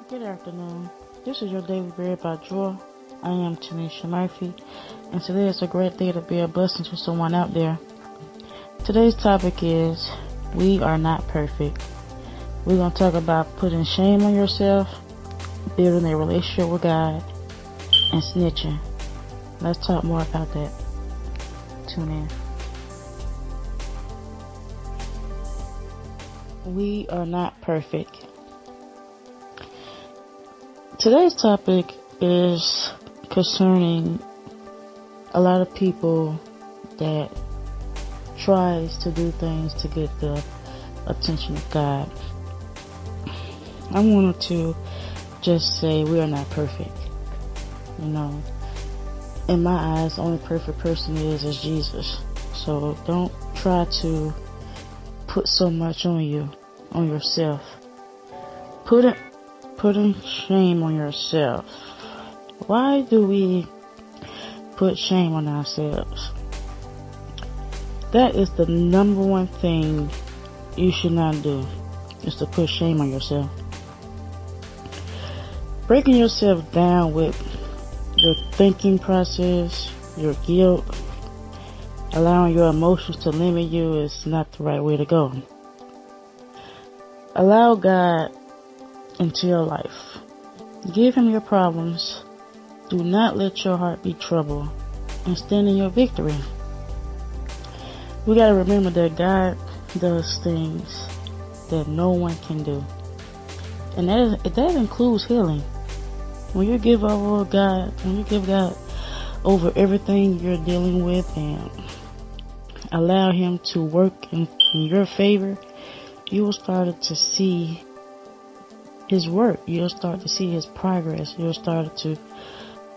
Good afternoon. This is your Daily Bread by Joy. I am Tanisha Murphy, and today is a great day to be a blessing to someone out there. Today's topic is, we are not perfect. We're going to talk about putting shame on yourself, building a relationship with God, and snitching. Let's talk more about that. Tune in. We are not perfect. Today's topic is concerning a lot of people that tries to do things to get the attention of God. I wanted to just say we are not perfect. In my eyes, the only perfect person is Jesus. So don't try to put so much on yourself. Putting shame on yourself. Why do we put shame on ourselves? That is the number one thing you should not do, is to put shame on yourself. Breaking yourself down with your thinking process, your guilt, allowing your emotions to limit you is not the right way to go. Allow God into your life. Give him your problems. Do not let your heart be troubled, and stand in your victory. We got to remember that God does things that no one can do, and that includes healing. When you give God over everything you're dealing with and allow him to work in your favor, you will start to see his work. You'll start to see his progress. You'll start to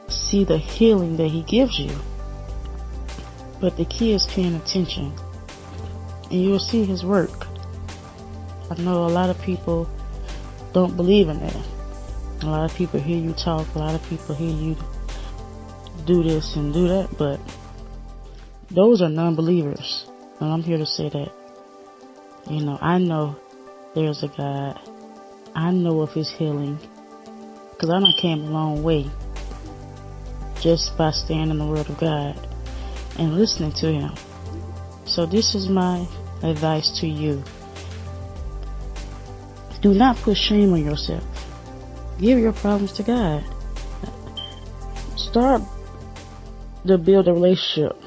see the healing that he gives you. But the key is paying attention, and you'll see his work. I know a lot of people don't believe in that. A lot of people hear you talk. A lot of people hear you do this and do that, but those are non-believers. And I'm here to say that, I know there's a God. I know of his healing, because I done came a long way just by staying in the Word of God and listening to him. So this is my advice to you. Do not put shame on yourself. Give your problems to God. Start to build a relationship.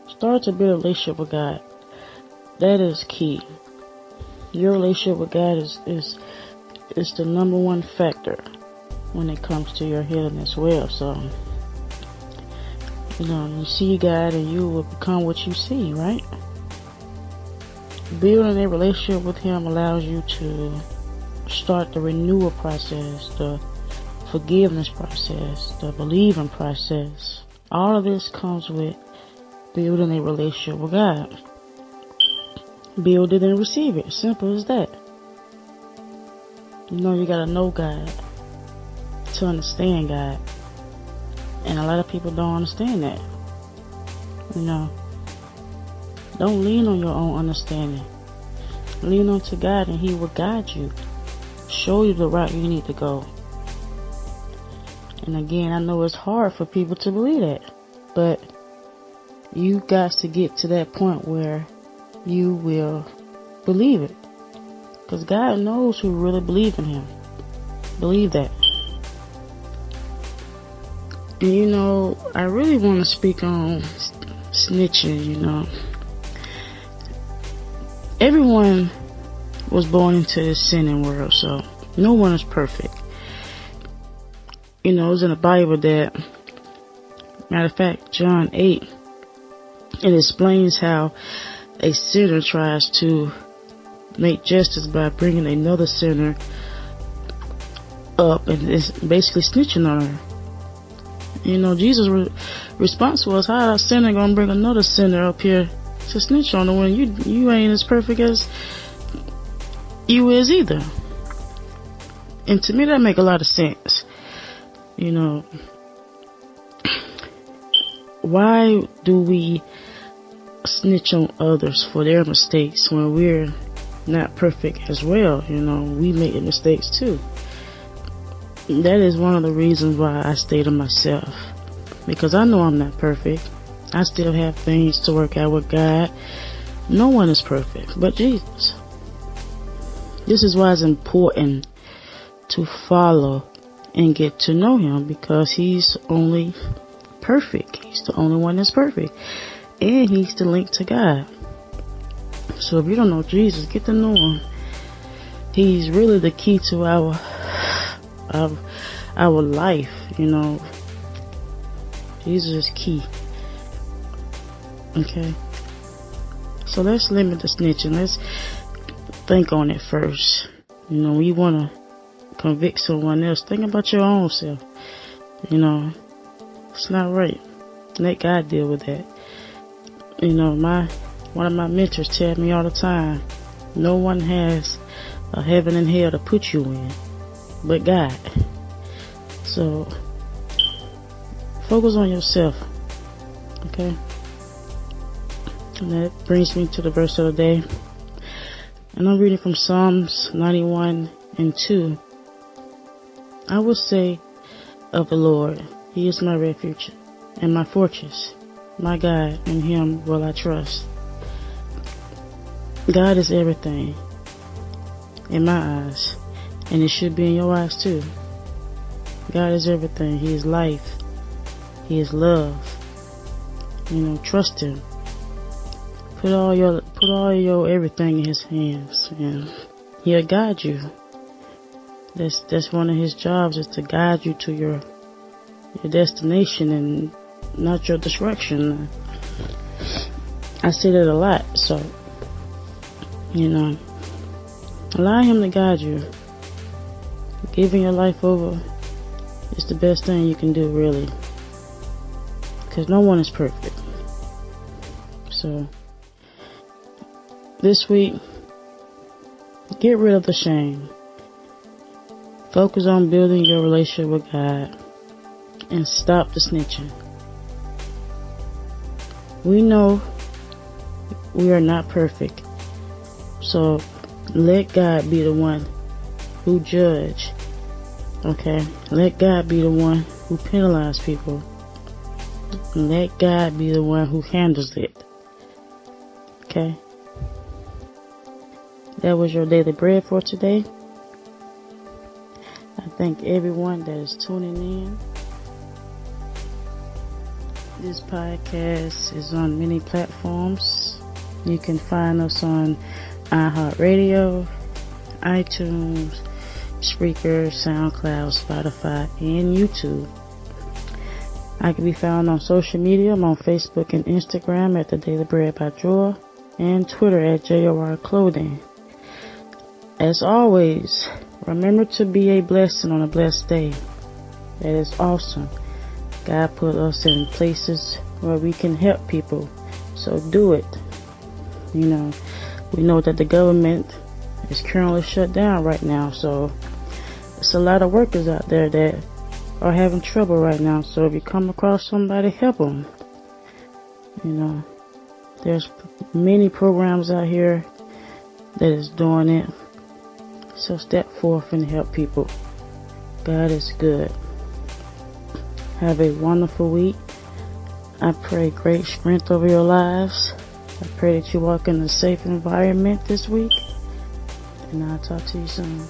Start to build a relationship with God. That is key. Your relationship with God is the number one factor when it comes to your healing as well. So, you see God and you will become what you see, right? Building a relationship with him allows you to start the renewal process, the forgiveness process, the believing process. All of this comes with building a relationship with God. Build it and receive it. Simple as that. You gotta know God to understand God. And a lot of people don't understand that. Don't lean on your own understanding. Lean on to God, and he will guide you. Show you the route you need to go. And again, I know it's hard for people to believe that, but you got to get to that point where you will believe it. Because God knows who really believe in him. Believe that. And I really want to speak on snitching, Everyone was born into this sinning world, so no one is perfect. It was in the Bible that, matter of fact, John 8, it explains how a sinner tries to make justice by bringing another sinner up, and it's basically snitching on her. Jesus' response was, how a sinner gonna bring another sinner up here to snitch on her when you ain't as perfect as you is either? And to me, that make a lot of sense. Why do we snitch on others for their mistakes when we're not perfect as well? We make mistakes too. that is one of the reasons why I stay to myself. Because I know I'm not perfect. I still have things to work out with God. No one is perfect but Jesus. This is why it's important to follow and get to know him, because he's only perfect. He's the only one that's perfect. And he's the link to God. So if you don't know Jesus, get to know him. He's really the key to our life, you know. Jesus is key. Okay. So let's limit the snitching. Let's think on it first. You know, when you want to convict someone else, think about your own self. You know, it's not right. Let God deal with that. You know, one of my mentors tell me all the time, no one has a heaven and hell to put you in but God. So focus on yourself. Okay. And that brings me to the verse of the day. And I'm reading from Psalms 91:2. I will say of the Lord, he is my refuge and my fortress, my God, in him will I trust. God is everything in my eyes, and it should be in your eyes too. God is everything. He is life. He is love. You know, trust him. Put all your everything in his hands, and he'll guide you. That's one of his jobs, is to guide you to your destination and not your destruction. I say that a lot, so you know, allow him to guide you. Giving your life over is the best thing you can do, really, because no one is perfect. So this week, get rid of the shame. Focus on building your relationship with God and stop the snitching. We know we are not perfect, so let God be the one who judge. Okay? Let God be the one who penalize people. Let God be the one who handles it. Okay? That was your daily bread for today. I thank everyone that is tuning in. This podcast is on many platforms. You can find us on iHeartRadio, iTunes, Spreaker, SoundCloud, Spotify, and YouTube. I can be found on social media. I'm on Facebook and Instagram at The Daily Bread by Joy, and Twitter at JOR Clothing. As always, remember to be a blessing on a blessed day. That is awesome. God put us in places where we can help people, so do it. You know, we know that the government is currently shut down right now, so it's a lot of workers out there that are having trouble right now. So if you come across somebody, help them. You know, there's many programs out here that is doing it, so step forth and help people. God is good. Have a wonderful week. I pray great strength over your lives. I pray that you walk in a safe environment this week. And I'll talk to you soon.